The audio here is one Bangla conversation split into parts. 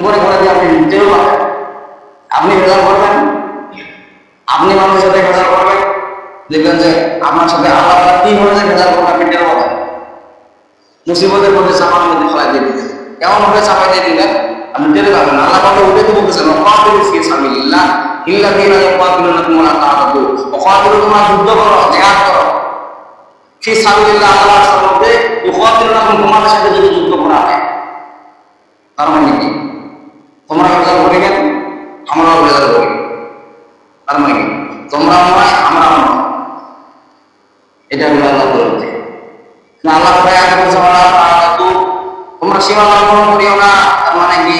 করে করে দিয়ে আপনি নিজেও পাবেন। আপনি ভেজাল করবেন, আপনি মানুষের সাথে ভেজাল করবেন, দেখবেন যে আপনার সাথে আল্লাহ কি হয়েছে ভেজাল করবেন, আপনি টের পাবেন। মুসিবতের মধ্যে চাপার মধ্যে ফেলাই দিয়ে দিলেন, এমন ভাবে চাপাই দিয়ে দিলেন আপনি টের পাবেন। আল্লাহ পাকে উঠে তো বলতেছেন ওয়াকাতিলু ফি সাবিলিল্লাহ ইল্লাযীনা ইউকাতিলুনাকুম লা তা'তাদু, ওয়াকাতিলু তোমরা যুদ্ধ করো, জিহাদ করো, ফি সাবিলিল্লাহ আল্লাহর রাস্তার মধ্যে, ইউকাতিলুনাকুম তোমাদের সাথে যদি যুদ্ধ করা হয়। তার মানে কি? তোমরা ভেজাল করিবেন, আমরাও ভেজাল করি। তার মানে কি? তোমরা নয়, আমরা নয়, এটা হলো আল্লাহ বলতে। আল্লাহ আয়াত বলছে ওয়ালা তা'তাদু, তোমরা সীমা লঙ্ঘন করিও না। তার মানে কি?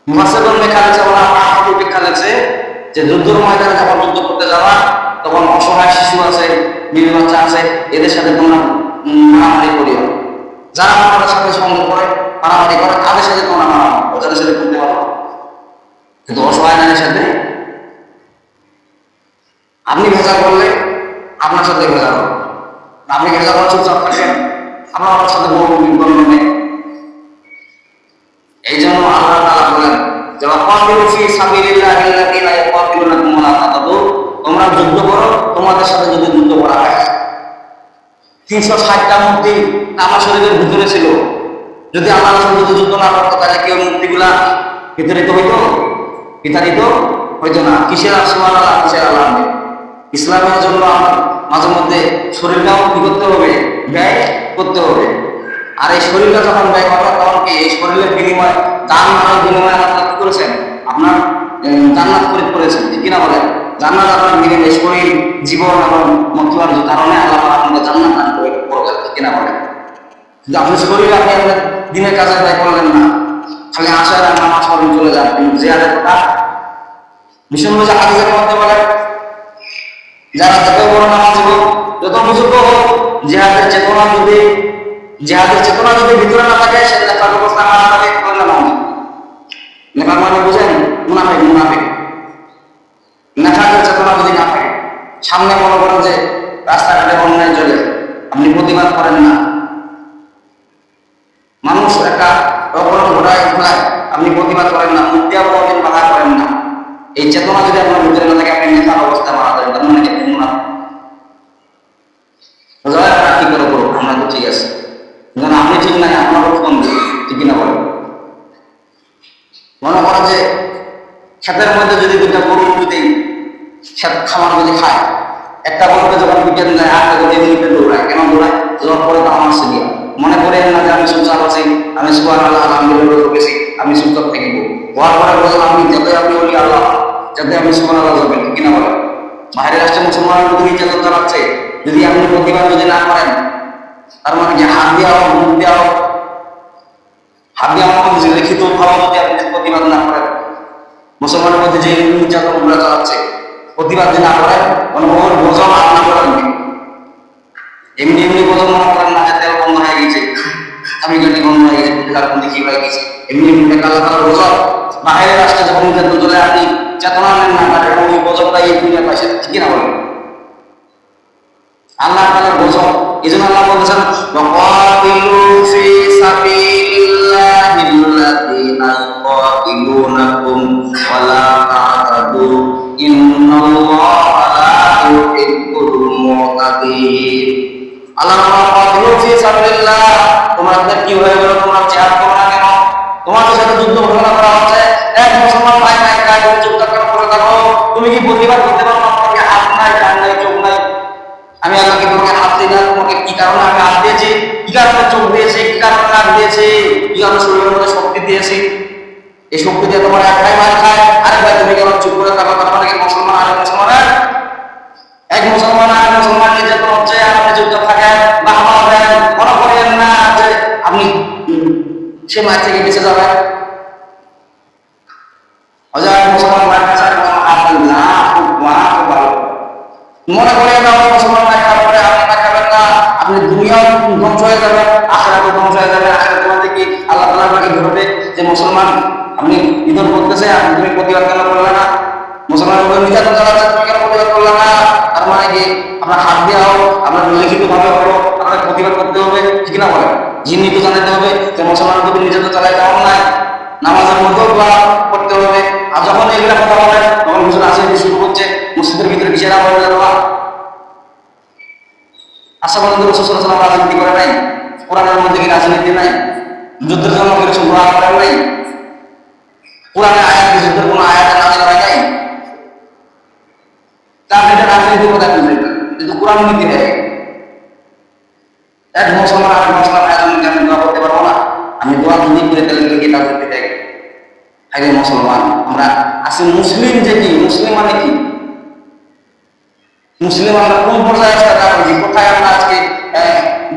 মুফাসসিরুন ব্যাখ্যা দিয়েছে, ওয়ালা তা'তাদু ব্যাখ্যা দিয়েছে যে যুদ্ধের ময়দানে যখন যুদ্ধ করতে যাবা তখন অসহায় শিশু আছে, বিবি বাচ্চা আছে, এদের সাথে তোমরা মারামারি করিও। যারা তোমাদের সাথে সংযোগ করে মারামারি করে তাদের সাথে তোমরা মারামারি, ওদের সাথে করতে পারো, কিন্তু অসহায় নারীর সাথে আপনি ভেজা করলে আপনার সাথে ভেজা হবে। আপনি ভেজা করার চুপচাপ থাকেন, আপনার আমার সাথে বলুন নেই। এই জন্য আল্লাহ তাআলা বলেন যে ওয়াকাতিলু ফি সাবিলিল্লাহি আল্লাযীনা ইউকাতিলুনাকুম লা তা'তাদু, তোমরা যুদ্ধ করো, তোমাদের সাথে যদি যুদ্ধ করা হয়। 360টা মূর্তি আমার শরীরের ভিতরে ছিল, যদি আল্লাহ রাসূল যদি যুদ্ধ না করতো তাহলে কেউ মূর্তিগুলা বিতাড়িত হইতো? বিতাড়িত হইতো না। কিসের সুবহানাল্লাহ, কিসের আল্লাহ? ইসলামের জন্য আমার মাঝে মধ্যে শরীরটাও কি করতে হবে? ব্যয় করতে হবে। আর এই শরীরটা যখন ব্যয় করবেন তখন কি এই শরীরের বিনিময়, দান মানের বিনিময়ে আল্লাহ কি করেছেন? আপনার জান্নাত করেছেন, ঠিক কিনা বলেন? জান্নাত আপনার বিনিময়ে শরীর, জীবন এবং মৃত্যুর কারণে আল্লাহ আপনাকে জান্নাত দান করবেন, ঠিক কিনা বলেন? কিন্তু আপনি শরীর আপনি আপনার দিনের কাজে ব্যয় করলেন না, খালি আশায় নামাজ পড়ে চলে যান। জিহাদের কথা বিষ্ণু হাদিসের মধ্যে বলেন, যারা যত বড় নামাজ হোক, যত বুজুর্গ হোক, জিহাদের চেতনা যদি ভিতরে না থাকে, সে নেফাক অবস্থা না থাকে, তাহলে নামাজ। নেফাক মানে বুঝেন? মুনাফিক। নেফাকের চেতনা যদি না থাকে, সামনে মনে করেন যে রাস্তাঘাটে অন্যায় চলে, আপনি প্রতিবাদ করেন না, মানুষ একটা অপরাধ ঘটায়, আপনি প্রতিবাদ করেন না, মুক্তি অবলম্বন বাধা করেন না, এই চেতনা যদি আপনার ভিতরে না থাকে, আপনি নেশার অবস্থা মারা দেন। তার মানে কি করে করবো? আমরা তো ঠিক আছে, আপনি ঠিক নাই, আপনার ফোন ঠিক কিনা বলেন? মনে করেন যে ক্ষেতের মধ্যে যদি দুটা গরু যদি ক্ষেত খাবার যদি খায়, একটা গরুকে যখন বিকেন যায় আরেকটা গরু এমনিতে দৌড়ায়, কেন দৌড়ায়? জ্বর পরে তো আমার সিরিয়া। মনে করেন না যে আমি সুচার আছি, আমি সুবহানাল্লাহ আলহামদুলিল্লাহ করেছি, আমি সুচার থাকিব। হওয়ার পরে বলেন আপনি যাতে আপনি বলি আল্লাহ, যাতে আপনি সুবহানাল্লাহ যাবেন, ঠিক কিনা বলেন? বাইরের রাষ্ট্রে মুসলমানের প্রতি নির্যাতন চালাচ্ছে, যদি আপনি প্রতিবাদ যদি না করেন, তার মানে যে হাত দেওয়া হোক, মুখ দেওয়া হোক, হাত দেওয়া হোক, যে লিখিত ভাব যদি আপনি প্রতিবাদ না করেন, মুসলমানের মধ্যে যে নির্যাতন গুলো চালাচ্ছে, প্রতিবাদ যদি না করেন, মানে ওর বোঝন আপনা করেন, এমনি বোঝন মনে করেন না যে তেল বন্ধ হয়ে গেছে, আমি গাড়ি বন্ধ হয়ে গেছে, প্রতিকার বন্ধ কি হয়ে গেছে, এমনি আল্লাহ তাআলার বোঝন। বাইরের রাষ্ট্রে যখন নির্যাতন চলে আপনি চেতনা নেন না, তাহলে ওই বোঝনটাই এই দুনিয়ার পাশে, ঠিক না বলেন? আল্লাহ তাআলার বোঝন। এই জন্য আল্লাহ বলছেন ওয়াকাতিলু ফি সাবিলিল্লাহিল্লাযীনা ইউকাতিলুনাকুম ওয়া লা তা'তাদু ইন্নাল্লাহা লা ইউহিব্বুল মু'তাদিন। আল্লাহ ওয়াকাতিলু ফি সাবিলিল্লাহ, তোমরা কি হয়ে গেল? তোমরা জিহাদ করো না কেন? তোমাদের সাথে যুদ্ধ ঘোষণা করা হচ্ছে, এক মুসলমান ভাই নাই কাজ চুপ করে থাকো, তুমি কি প্রতিবাদ করতে পারো? তোমাকে হাত নাই, কান নাই, চোখ নাই, আমি আল্লাহকে তোমাকে হাত দিই না, তোমাকে কি কারণে আমি হাত দিয়েছি, কি কারণে চোখ দিয়েছি, কি কারণে নাক দিয়েছি, কি কারণে শরীরের মধ্যে শক্তি দিয়েছি, এই শক্তি দিয়ে তোমার এক ভাই মার খায়, আরেক ভাই তুমি কেন চুপ করে থাকো? তার মানে কি মুসলমান আরেক মুসলমানের, এক মুসলমান আরেক মুসলমান নির্যাতন হচ্ছে, আপনি চুপচাপ থাকেন, বাহবা দেন, মনে করেন না যে আপনি সে মার থেকে বেঁচে যাবেন। মুসলমান মার খাচ্ছে, না ভালো মনে করেন না, মুসলমান মার খাওয়ার পরে আপনি মার খাবেন না, আপনি দুনিয়াও ধ্বংস হয়ে যাবেন, আখিরাতও ধ্বংস হয়ে যাবে। আখিরাতের মধ্যে কি আল্লাহ তাআলা আপনাকে ধরবে যে মুসলমান আপনি নিধন করতেছে, আপনি তুমি প্রতিবাদ কেন করলে না? মুসলমানের উপর নির্যাতন চালাচ্ছে, তুমি কেন প্রতিবাদ করলে না? তার মানে কি আপনার হাত দেওয়া হোক, আপনার লিখিত ভাবে হলো, আপনার প্রতিবাদ করতে হবে, ঠিক না বলেন? জিন্নি তো জানাতে হবে যে মুসলমানের উপর নির্যাতন চালাইতে অন্যায়, নামাজ দোয়া করতে হবে। আর যখন এগুলা কথা বলে তখন হুজুর রাজনীতি শুরু করছে, মসজিদের ভিতরে কিসের আবার দেওয়া। আশা করেন রাসূল সাল্লাল্লাহু আলাইহি ওয়াসাল্লাম রাজনীতি করে নাই? কোরআনের মধ্যে কি রাজনীতি নাই? যুদ্ধের জন্য কিছু দোয়া করেন নাই? কোরআনে আয়াত যুদ্ধের কোনো আয়াত নাযিল হয় নাই? তার এটা রাজনীতি কথা বুঝে না, কিন্তু কোরআন নীতি হয়। এক মুসলমান আর মুসলমান আয়াতকে আমি দোয়া করতে পারবো না? আমি দোয়া যদি করে তাহলে কি এটা করতে চাই? আগে মুসলমান আমরা আসলে মুসলিম যে কি, মুসলিম মানে কি, মুসলিম আমরা কোন পর্যায়ে আসতে কোথায় আমরা আজকে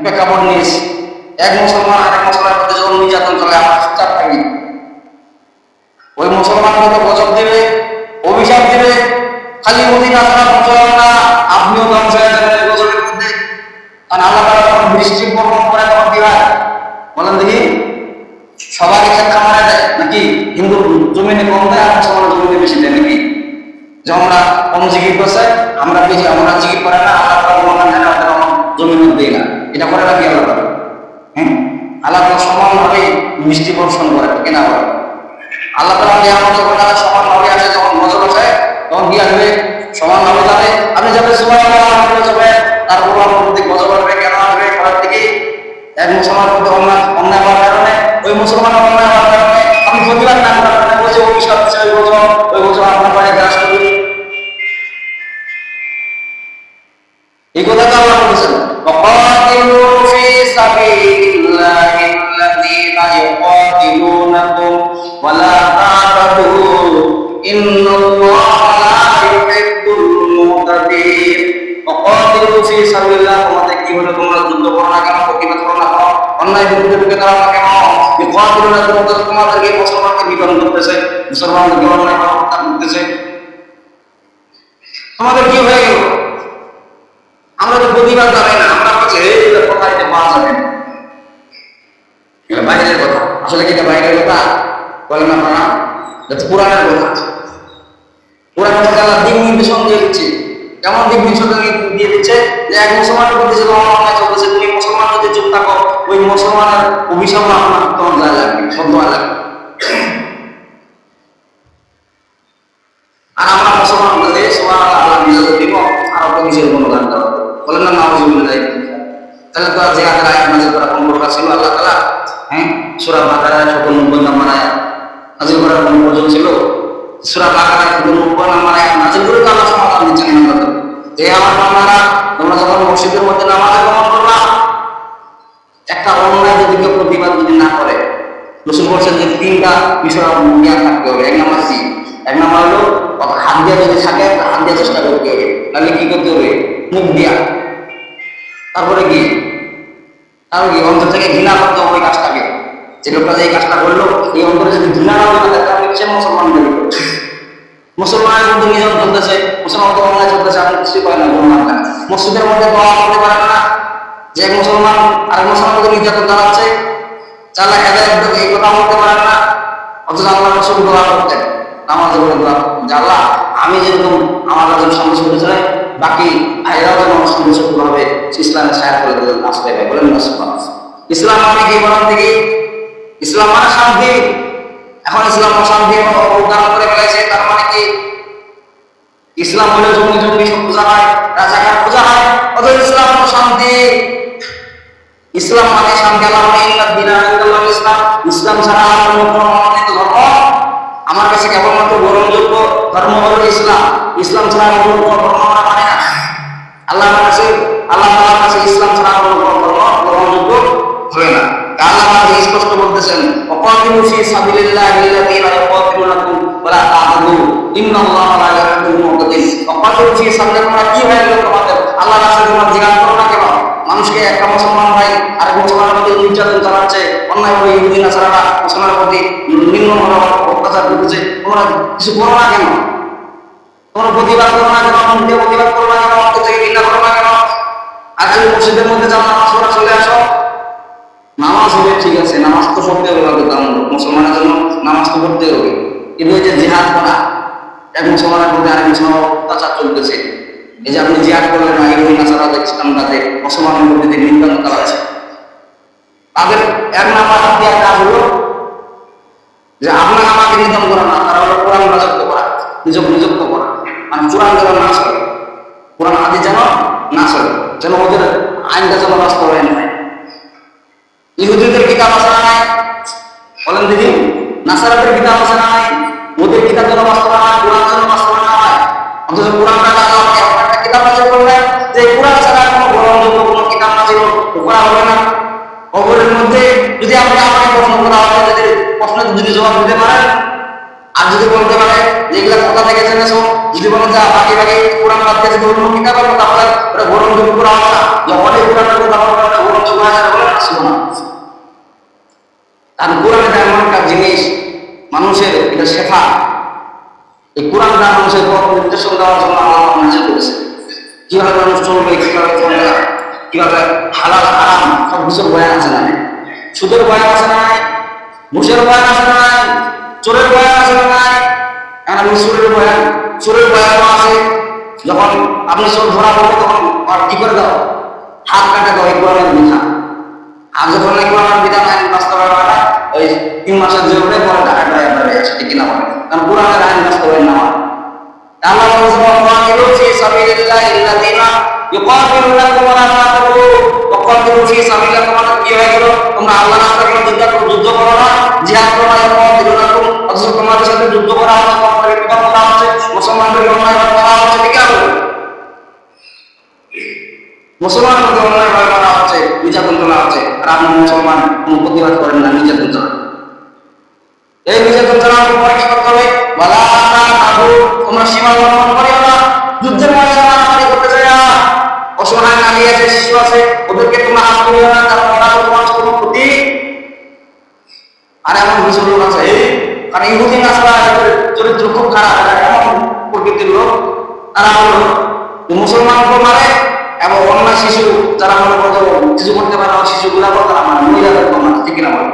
প্রেক্ষাপট নিয়েছি? এক মুসলমান আরেক মুসলমানের প্রতি যখন নির্যাতন চলে আমরা চুপচাপ থাকি, ওই মুসলমানকে তো গজব দিবে, অভিশাপ দিবে, খালি মদিনা ছাড়া মুসলমান না আপনিও ধ্বংস হয়ে যাবেন গজবের মধ্যে। কারণ আল্লাহ তাআলা যখন বৃষ্টি বর্ষণ করে তখন কি হয় বলেন দেখি? সবারই ক্ষেত্রে মারা যায় নাকি? হিন্দু জমিনে কম দেয় আর মুসলমান জমিনে বেশি দেয় নাকি? যে আমরা কম জিকির করছে আমরা বেশি, আমরা জিকির করে না আল্লাহ তাআলা গুণগান জানে আমাদের জমিনে দেয় না, এটা করে নাকি আল্লাহ তাআলা? হ্যাঁ, আল্লাহ তাআলা সমানভাবে বৃষ্টি বর্ষণ করে কিনা বলে? আল্লাহ তাআলা নিয়ামত যখন তারা সমানভাবে আসে, যখন গজব আসে তখন কি আসবে? সমানভাবে যাবে। আপনি যাবে সুবহানাল্লাহ যাবে, তারপর আমার প্রতি গজব আসবে। কেন আসবে? ঘর থেকে এক মুসলমান প্রতি অন্যায় হওয়ার কারণে, ওই মুসলমান অন্যায় হওয়ার কারণে আপনি প্রতিবাদ না করার কারণে বলছে অভিশাপ দিচ্ছে, ওই গজব আপনার পায়ে গ্রাস করবে। এই কথাটা আল্লাহ বলেছেন, ওয়াকাতিলু ফি সাবিলিল্লাহি আল্লাযীনা ইউকাতিলুনাকুম ওয়া লা তা'তাদু ইন্নাল্লাহা লা ইউহিব্বুল মু'তাদিন। ওয়াকাতিলু ফি সাবিলিল্লাহ, তোমাদের কি হলো? তোমরা যুদ্ধ করো না কেন? প্রতিবাদ করো না কেন? অন্যায় বিরুদ্ধে রুখে দাঁড়াও না কেন? ইউকাতিলুনাকুম, তোমাদেরকে মুসলমানকে নিধন করতেছে, মুসলমানদেরকে অন্যায় হত্যা করতেছে, তোমাদের কি হয়ে গেল? আমরা তো প্রতিবাদ জানাই না, আমরা বলছি এই কথা এটা পাওয়া যাবে না, এটা বাইরের কথা। আসলে কি এটা বাইরের কথা বলেন আপনারা? এটা পুরাণের কথা। পুরাণ থেকে আল্লাহ দিক নির্দেশন দিয়ে দিচ্ছে। কেমন দিক নির্দেশন দিয়ে দিচ্ছে? যে এক মুসলমানের প্রতি যে অন্যায় চলতেছে, তুমি মুসলমান যদি চুপ থাকো, ওই মুসলমানের অভিশাপ আপনার তোমার যায় লাগবে, শব্দ লাগবে। আর আমরা মুসলমান বলে সুবহানাল্লাহ আল্লাহ নিজে দিব আর অন্য নিজের গুণগান গাও, বলেন না নাউযুবিল্লাহ। তাহলে তো জিহাদের আয়াত নাযিল করা কোন দরকার ছিল? আল্লাহ তাআলা সূরা বাকারায় ৯৭ নম্বর আয়াত নাযিল করার কোন প্রয়োজন ছিল? সূরা বাকারায় ৯৭ নম্বর আয়াত নাযিল করে তো আল্লাহ সমাধান দিচ্ছেন আমাদের, যে আমার বান্দারা তোমরা যখন মসজিদের মধ্যে নামাজ আগমন করবা, একটা অন্যায় যদি কেউ প্রতিবাদ যদি না করে, রাসূল বলেছেন যে তিনটা বিষয় জ্ঞান থাকতে হবে। এক নাম্বার কি? এক নাম্বার হলো হাত দিয়ে যদি থাকে হাত দিয়ে চেষ্টা করতে হবে, তাহলে কি করতে হবে? মুখ দিয়া। তারপরে কি? তারপরে কি? অন্তর থেকে ঘৃণা করতে হবে কাজটাকে, যে লোকটা যে কাজটা করলো এই অন্তরে যদি ঘৃণা না থাকে তাহলে সে মুসলমান বলে। মুসলমানের মধ্যে নিজন চলতেছে, মুসলমান তো অন্যায় চলতেছে, আপনি কিছুই করেন না, গুণ মানবেন। মসজিদের মধ্যে দোয়া করতে পারেন না, যে এক মুসলমান আরেক মুসলমানকে নির্যাতন চালাচ্ছে, চালা হেদায়েত এই কথা বলতে পারেন না, অথচ আল্লাহ রাসূল দোয়া করতেন, নামাজে বলে দোয়া করতেন যে আল্লাহ আমি যেরকম আমার কাছে সন্দেশ করেছে বাকি ভাইরাও যেন সন্দেশভাবে ইসলামের সাহায্য করে দিলেন। আসলে বলেন ইসলাম মানে কি? বলেন থেকে ইসলাম মানে শান্তি। এখন ইসলাম শান্তি উদ্ধার করে ফেলেছে, তার মানে কি? ইসলাম হলে জঙ্গি জঙ্গি সব পূজা হয়, রাজাকার পূজা হয়, অথচ ইসলাম হলো শান্তি। ইসলাম মানে শান্তি। আল্লাহ ইসলাম, ইসলাম ছাড়া অন্য কোনো মনোনীত ধর্ম আমার কাছে কেবলমাত্র গ্রহণযোগ্য ধর্ম হলো ইসলাম। ইসলাম ছাড়া অন্য কোনো ধর্ম আমরা মানি না। আল্লাহ তাআলার কাছে ইসলাম ছাড়া অন্য কোনো ধর্ম গ্রহণযোগ্য হবে না। আল্লাহ আমাদের স্পষ্ট বলতেছেন, ওয়াকাতিলু ফি সাবিলিল্লাহি আল্লাযীনা ইউকাতিলুনাকুম ওয়া লা তা'তাদু ইন্নাল্লাহা লা ইউহিব্বুল মু'তাদিন। ওয়াকাতিলু ফি সাবিলিল্লাহি, কি হয়ে গেল তোমাদের? আল্লাহর রাস্তায় তোমরা জিহাদ করো না কেন? মানুষকে একটা মুসলমান ভাই আরেক মুসলমানের প্রতি নির্যাতন চালাচ্ছে, অন্যায়ভাবে ইহুদি নাসারারা মুসলমানের প্রতি নিম্নভাবে অত্যাচার করতেছে, তোমরা কিছু করো না কেন? তোমরা প্রতিবাদ করো না কেন? মুখে প্রতিবাদ করো না কেন? অন্তর থেকে ঘৃণা করো না কেন? আর যদি মসজিদের মধ্যে যাও নামাজ পড়া চলে আসো, নামাজ হবে ঠিক আছে, নামাজ তো পড়তে হবে বাধ্যতামূলক, মুসলমানের জন্য নামাজ তো পড়তে হবে, কিন্তু এই যে জিহাদ করা, এক মুসলমানের প্রতি আরেক মুসলমান অত্যাচার চলতেছে, এই যে আপনি জিহাদ করলেন না, ইহুদি নাসারা ইসলামটাতে মুসলমানের প্রতি নির্যাতন চালাচ্ছে, তাদের এক নাম্বার হাতিয়ার কাজ হলো যে আপনার আমাকে কোরআনকে নিধন করা না, তারা হলো কোরআন রাজত্ব করা, নিযুক্ত করা, মানে কোরআন যেন না চলে, কোরআন হাদিস যেন না চলে, যেন ওদের আইনটা যেন বাস্তবায়ন হয়। ইহুদিদের কিতাব আছে না নাই? বলেন দিদি, নাসারাদের কিতাব আছে না নাই? ওদের কিতাব যেন বাস্তবায়ন হয়, কোরআন যেন বাস্তবায়ন না হয়। অথচ কোরআনটা আল্লাহ একটা কিতাব নাযিল করলেন, যে কোরআন ছাড়া কোনো গ্রহণযোগ্য কোনো কিতাব নাযিল করা হবে না। কবরের মধ্যে যদি আপনি আমাকে প্রশ্ন করা হয়, যদি প্রশ্নের যদি জবাব দিতে পারেন, আর যদি বলতে পারে যে এগুলা কোথা থেকে জেনেছো, যদি বলেন যে বাকি কোরআন বাদ দিয়ে যদি অন্য কিতাবের কথা বলেন, ওটা গ্রহণযোগ্য করা হবে না। যখন এই কোরআনের কথা বলবেন গ্রহণযোগ্য হয়ে যাবে, বলেন আসবো না। কারণ কোরআন এটা এমন একটা জিনিস, মানুষের এটা শেখা। এই কোরআনটা মানুষের পথ নির্দেশন দেওয়ার জন্য আল্লাহ নাযিল করেছে। কিভাবে মানুষ চলবে, কিভাবে চলবে না, কিভাবে হালাল হারাম সব কিছুর বয়ান আছে না? সুদের বয়ান আছে না? ঘুষের বয়ান আছে না? চোরের বয়ান আছে না? আমি চোরের বয়ানও আছে। যখন আপনি চোর ধরা পড়বে তখন কি করে দাও, হাত কাটা দাও, এই কোরআনের বিধান। আর যখন এই কোরআনের বিধান আইন বাস্তবায়ন হয় না, ওই 3 মাসের জেলে পরে ঢাকা ড্রাইভারে আছে, ঠিক কিনা বলে? কারণ কোরআনের আইন বাস্তবায়ন না হয়। আল্লাহ বলেন ফি সাবিলিল্লাহি আল্লাযীনা ইউকাতিলুনাকুম ওয়া লা তা'তাদু ওয়াকাতিলু ফি সাবিলিল্লাহ। তোমাদের কি হয়ে গেল? তোমরা আল্লাহর রাস্তায় যুদ্ধ করো না, জিহাদ করো না, ইউকাতিলুনাকুম, অথচ তোমাদের সাথে যুদ্ধ করা হচ্ছে, তোমাদের বিপদ করা হচ্ছে, মুসলমানদের অন্যায় করা হচ্ছে, ঠিক আছে? মুসলমানদের অন্যায় করা হচ্ছে, নির্যাতন করা হচ্ছে, আর আপনি মুসলমান কোনো প্রতিবাদ করেন না, নির্যাতন করেন। এই নির্যাতন চালানোর পরে কি করতে হবে? ওয়ালা তা'তাদু, তোমরা সীমা লঙ্ঘন করিও না। যুদ্ধের ময়দানে মারামারি করতে চাই না। অসহায় নারী আছে, শিশু আছে, ওদেরকে তোমরা হাত করিও না, কারণ ওরা তোমার কোনো ক্ষতি। আর এমন কিছু লোক আছে, কারণ ইহুদি নাসরা চরিত্র খুব খারাপ, এমন প্রকৃতির লোক, তারা হলো মুসলমানকে মারে এবং অন্য শিশু যারা মনে করতো কিছু করতে পারে না, শিশুগুলাকে তারা মানে মহিলাদেরকে মারে, ঠিক না বলে?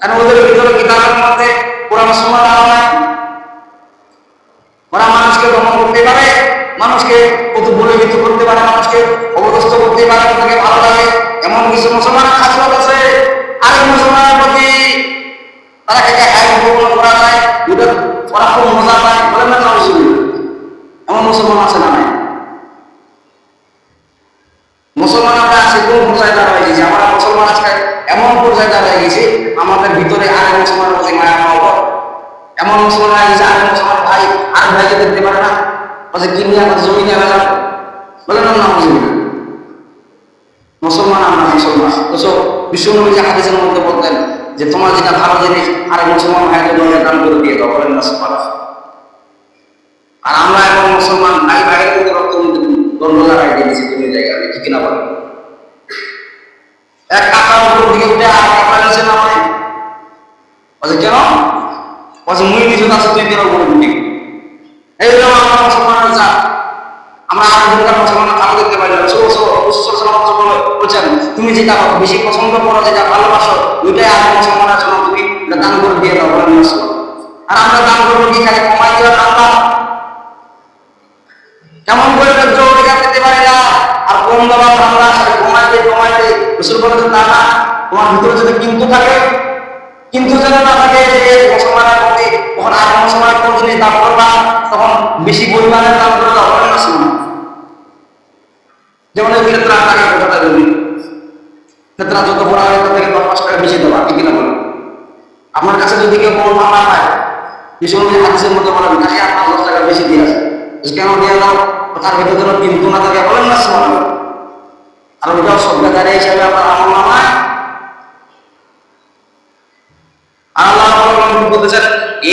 কারণ ওদের ভিতরে কিতাবের মধ্যে কোরআন সুন্নাহ দেওয়া হয়। ওরা মানুষকে দমন করতে পারে, মানুষকে বলিবিদ্ধ করতে পারে, মানুষকে অবদস্থ করতে পারে, তাকে ভালো লাগে এমন কিছু মুসলমানের খাসলত আছে। আরেক মুসলমানের প্রতি তারা আইন গ্রহণ করা যায়, ওরা খুব মজা পায়, বলেন না? এমন মুসলমান আছে না? মুসলমান আমরা আছি কোন পর্যায়ে দাঁড়ায় গেছি? আমরা মুসলমান আজকে এমন পর্যায়ে দাঁড়ায় গেছি, আমাদের ভিতরে আরেক মুসলমানের প্রতি মায়া পাওয়া, এমন মুসলমান হয়ে গেছে আরেক মুসলমান ভাই আর ভাইকে দেখতে পারে না, কি নিয়ে আমাদের জমি নিয়ে গেলাম, বলে না? মুসলমান আমরা মুসলমান। তো বিশ্বনবী যে হাদিসের মধ্যে বলতেন যে তোমার যেটা ভালো জিনিস আরেক মুসলমান ভাইকে দান করে দিয়ে দাও, বলেন না? আর আমরা এখন মুসলমান ভাই ভাইয়ের মধ্যে রক্ত দ্বন্দ্ব লাগাই দিয়েছি বিভিন্ন জায়গায়, ঠিক কিনা বলেন? এক কাকার উপর দিকে উঠে আর কাকা নিচে নামায়, কেন? মুই নিচে আছে, তুই কেন উপরে উঠি? এই জন্য আমরা মুসলমানের যা, আমরা আরেকজনকার মুসলমান ভালো দেখতে পারি না। বলছেন তুমি যেটা বেশি পছন্দ করো, যেটা ভালোবাসো, ওইটাই আরেক মুসলমানের জন্য তুমি দান করে দিয়ে দাও, বলেন? আর আমরা দান করবো কি খালি কমাই দেওয়ার আল্লাহ কেমন করে দিতে পারি না। আর কম দেওয়া আমরা কমাইতে রসুল বলে তা না, তোমার ভিতরে যদি কিন্তু থাকে, কিন্তু যেন না থাকে যে মুসলমানের প্রতি, তখন আর মুসলমানের কোন জিনিস দান করবা, তখন বেশি পরিমাণের দান করে দাও, বলেন না? যেমন এই ক্ষেত্রে আপনাকে কথাটা বলি, ক্ষেত্রে যত বড় হয় তার থেকে 10 টাকা বেশি দেওয়া, ঠিক না বলেন? আপনার কাছে যদি কেউ কোনো মামলা পায়, বিশ্বনবী হাদিসের মধ্যে বলেন কাছে আপনার 10 টাকা বেশি দিয়ে আছে, কেন দিয়ে দাও? তার ভিতরে যেন কিন্তু না থাকে, বলেন না? আর ওইটাও সভ্যতারে হিসাবে আপনার আমল নামায় আল্লাহ বলতেছেন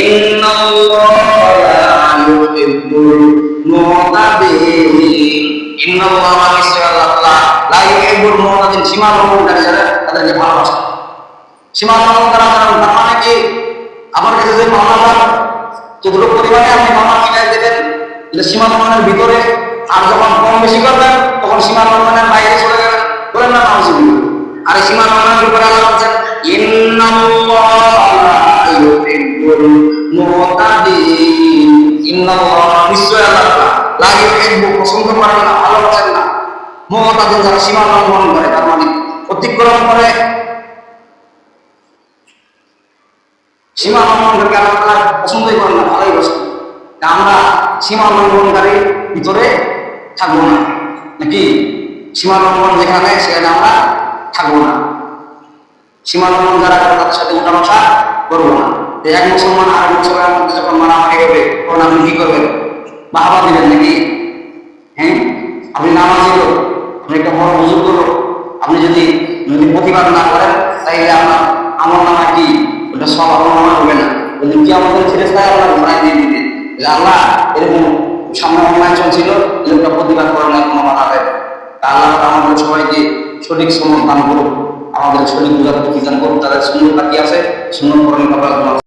ইন্নাল্লাহা ইউহিব্বুল মুতাবিন। ইন্নাল্লাহা নিশ্চয়ই আল্লাহ লা ইউহিব্বুল মুতাবিন, সীমা লঙ্ঘনকারী যারা তাদেরকে ভালোবাসেন। সীমা লঙ্ঘন করা তার মানে কি? আমার কাছে যে মামলা যতটুকু পরিমাণে আপনি মামলা মিলাই দেবেন এটা সীমা লঙ্ঘনের ভিতরে, আর যখন কম বেশি করবেন তখন সীমা লঙ্ঘনের বাইরে চলে যাবেন, বলেন না? আর এই সীমা লঙ্ঘনের উপরে আল্লাহ বলছেন ইন্নাল্লাহা ইউহিব্বুল মুতাবিন। ইন্নাল্লাহা নিশ্চয়ই আল্লাহ লা ইউহিব্বু পছন্দ করেন না, ভালোবাসেন না মুতাবিন যারা সীমা লঙ্ঘন করে, তার মানে অতিক্রম করে। সীমা লঙ্ঘন করে আল্লাহ পছন্দই করেন না, ভালোই বসেন। আমরা সীমা লঙ্ঘনকারী ভিতরে থাকবো না, নাকি? সীমা লঙ্ঘন যেখানে সেখানে আমরা থাকবো না। সীমা লঙ্ঘন যারা করে তাদের সাথে উঠা বসা করবো না। এক মুসলমান আর মুসলমানের মধ্যে যখন মারামারি হবে তখন আপনি কি করবেন? বাহাবা দিবেন নাকি? হ্যাঁ, আপনি নামাজি লোক, আপনি একটা বড় বুজুর্গ লোক, আপনি যদি প্রতিবাদ না করেন তাইলে আপনার আমার নামা কি ওটা সব আমার নামা হবে না। যদি কি আমাদের ছেড়ে যায় আল্লাহ ঘোড়ায় দিয়ে দিতে আল্লাহ এরকম সামনে অন্যায় চলছিল, লোকটা প্রতিবাদ করে না, কোনো বাধা দেয়। আল্লাহ আমাদের সবাইকে সঠিক সমর্থন করুক, আমাদের সঠিক বুঝার প্রতিদান করুক, তাদের সুন্দর বাকি আছে সুন্দর করেন।